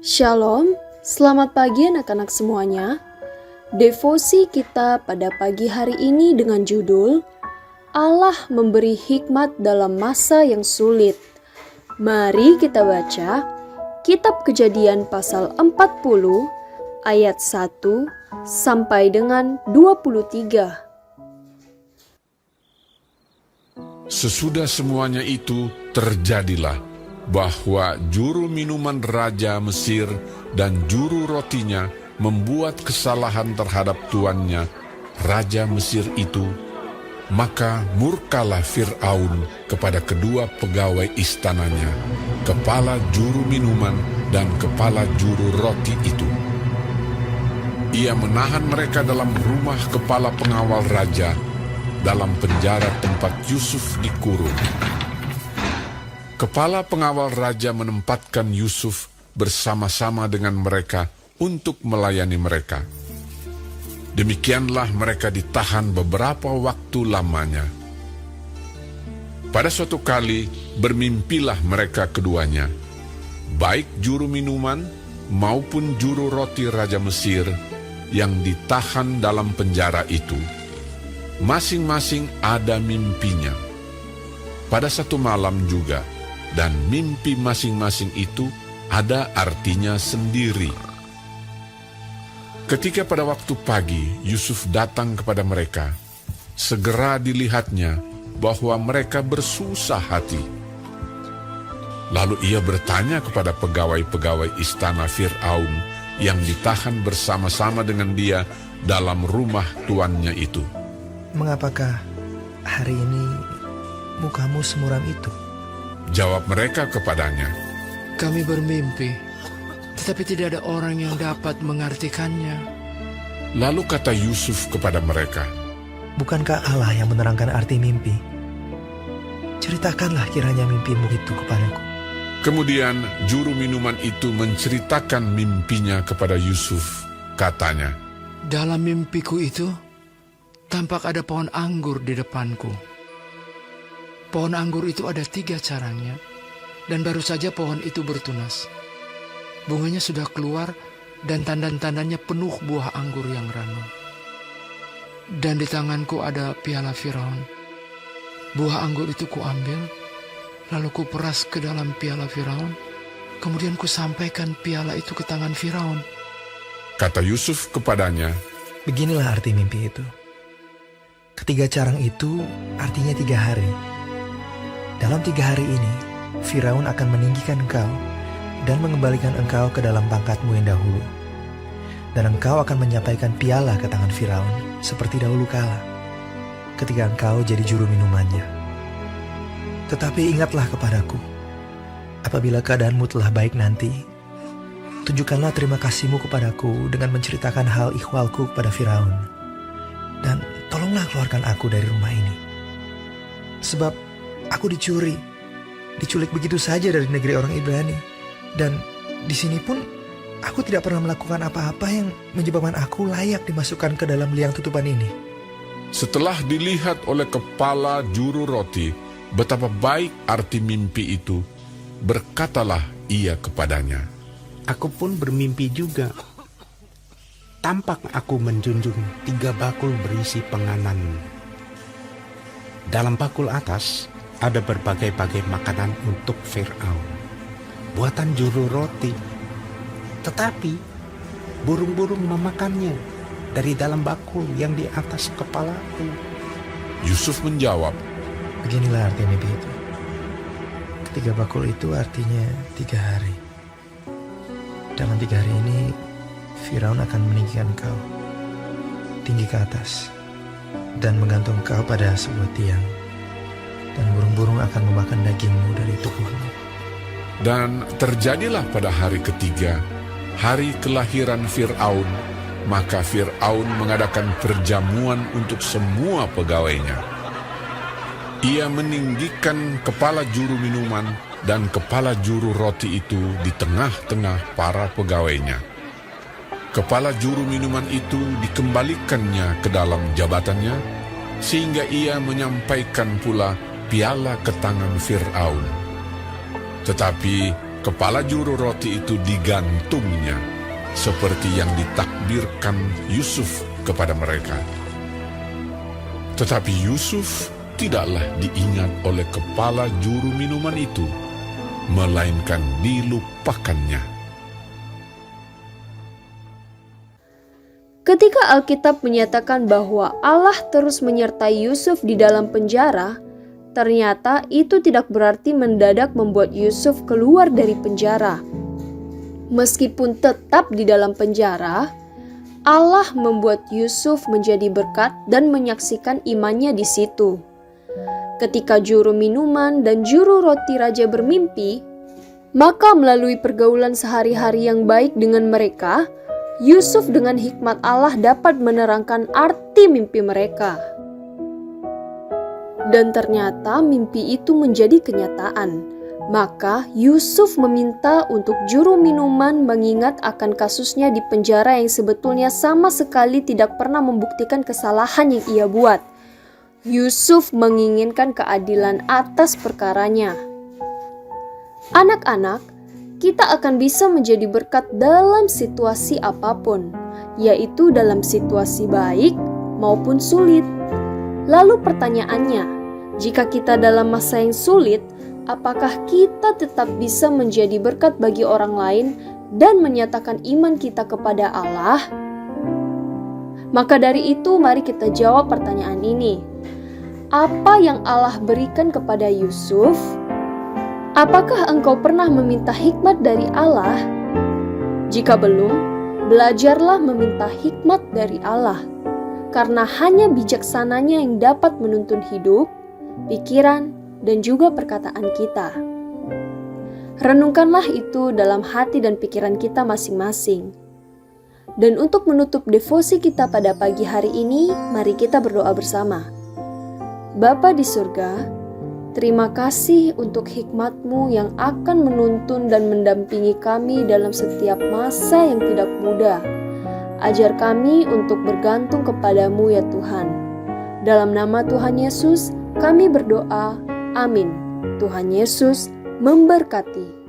Shalom, selamat pagi anak-anak semuanya. Devosi kita pada pagi hari ini dengan judul Allah memberi hikmat dalam masa yang sulit. Mari kita baca Kitab Kejadian pasal 40 ayat 1 sampai dengan 23. Sesudah semuanya itu terjadilah bahwa juru minuman Raja Mesir dan juru rotinya membuat kesalahan terhadap tuannya, Raja Mesir itu. Maka murkalah Fir'aun kepada kedua pegawai istananya, kepala juru minuman dan kepala juru roti itu. Ia menahan mereka dalam rumah kepala pengawal raja, dalam penjara tempat Yusuf dikurung. Kepala pengawal raja menempatkan Yusuf bersama-sama dengan mereka untuk melayani mereka. Demikianlah mereka ditahan beberapa waktu lamanya. Pada suatu kali bermimpilah mereka keduanya, baik juru minuman maupun juru roti Raja Mesir yang ditahan dalam penjara itu. Masing-masing ada mimpinya. Pada satu malam juga, dan mimpi masing-masing itu ada artinya sendiri. Ketika pada waktu pagi Yusuf datang kepada mereka, segera dilihatnya bahwa mereka bersusah hati. Lalu ia bertanya kepada pegawai-pegawai istana Fir'aun yang ditahan bersama-sama dengan dia dalam rumah tuannya itu, "Mengapakah hari ini mukamu semuram itu?" Jawab mereka kepadanya, Kami bermimpi, tetapi tidak ada orang yang dapat mengartikannya. Lalu kata Yusuf kepada mereka, "Bukankah Allah yang menerangkan arti mimpi? Ceritakanlah kiranya mimpimu itu kepadaku." Kemudian juru minuman itu menceritakan mimpinya kepada Yusuf. Katanya, Dalam mimpiku itu, tampak ada pohon anggur di depanku. Pohon anggur itu ada 3 carangnya, dan baru saja pohon itu bertunas. Bunganya sudah keluar, dan tandan-tandannya penuh buah anggur yang ranum. Dan di tanganku ada piala Firaun. Buah anggur itu kuambil, lalu kuperas ke dalam piala Firaun. Kemudian kusampaikan piala itu ke tangan Firaun. kata Yusuf kepadanya, Beginilah arti mimpi itu. Ketiga carang itu artinya 3 hari. Dalam 3 hari ini, Firaun akan meninggikan engkau dan mengembalikan engkau ke dalam pangkatmu yang dahulu. Dan engkau akan menyampaikan piala ke tangan Firaun seperti dahulu kala, ketika engkau jadi juru minumannya. Tetapi ingatlah kepadaku, apabila keadaanmu telah baik nanti, tunjukkanlah terima kasihmu kepadaku dengan menceritakan hal ikhwalku kepada Firaun. Dan tolonglah keluarkan aku dari rumah ini. Sebab aku diculik begitu saja dari negeri orang Ibrani. Dan di sini pun aku tidak pernah melakukan apa-apa yang menyebabkan aku layak dimasukkan ke dalam liang tutupan ini. setelah dilihat oleh kepala juru roti betapa baik arti mimpi itu, berkatalah ia kepadanya, Aku pun bermimpi juga. Tampak aku menjunjung 3 bakul berisi penganan. Dalam bakul atas ada berbagai-bagai makanan untuk Fir'aun, buatan juru roti. Tetapi burung-burung memakannya dari dalam bakul yang di atas kepalaku. Yusuf menjawab, Beginilah arti mimpi itu. Ketiga bakul itu artinya 3 hari. Dalam 3 hari ini, Firaun akan meninggikan kau tinggi ke atas dan menggantung kau pada sebuah tiang. Dan burung-burung akan memakan dagingmu dari tubuhmu. dan terjadilah pada hari ketiga, hari kelahiran Fir'aun, maka Fir'aun mengadakan perjamuan untuk semua pegawainya. Ia meninggikan kepala juru minuman dan kepala juru roti itu di tengah-tengah para pegawainya. Kepala juru minuman itu dikembalikannya ke dalam jabatannya, sehingga ia menyampaikan pula piala ke tangan Fir'aun. Tetapi kepala juru roti itu digantungnya, seperti yang ditakdirkan Yusuf kepada mereka. Tetapi Yusuf tidaklah diingat oleh kepala juru minuman itu, melainkan dilupakannya. Ketika Alkitab menyatakan bahwa Allah terus menyertai Yusuf di dalam penjara, ternyata itu tidak berarti mendadak membuat Yusuf keluar dari penjara. Meskipun tetap di dalam penjara, Allah membuat Yusuf menjadi berkat dan menyaksikan imannya di situ. Ketika juru minuman dan juru roti raja bermimpi, maka melalui pergaulan sehari-hari yang baik dengan mereka, Yusuf dengan hikmat Allah dapat menerangkan arti mimpi mereka. Dan ternyata mimpi itu menjadi kenyataan. Maka Yusuf meminta untuk juru minuman mengingat akan kasusnya di penjara yang sebetulnya sama sekali tidak pernah membuktikan kesalahan yang ia buat. Yusuf menginginkan keadilan atas perkaranya. Anak-anak, kita akan bisa menjadi berkat dalam situasi apapun, yaitu dalam situasi baik maupun sulit. Lalu pertanyaannya, jika kita dalam masa yang sulit, apakah kita tetap bisa menjadi berkat bagi orang lain dan menyatakan iman kita kepada Allah? Maka dari itu, mari kita jawab pertanyaan ini. Apa yang Allah berikan kepada Yusuf? Apakah engkau pernah meminta hikmat dari Allah? Jika belum, belajarlah meminta hikmat dari Allah. Karena hanya bijaksananya yang dapat menuntun hidup, pikiran, dan juga perkataan kita. Renungkanlah itu dalam hati dan pikiran kita masing-masing. Dan untuk menutup devosi kita pada pagi hari ini, mari kita berdoa bersama. Bapa di surga, terima kasih untuk hikmat-Mu yang akan menuntun dan mendampingi kami dalam setiap masa yang tidak mudah. Ajar kami untuk bergantung kepadamu ya Tuhan. Dalam nama Tuhan Yesus, kami berdoa. Amin. Tuhan Yesus memberkati.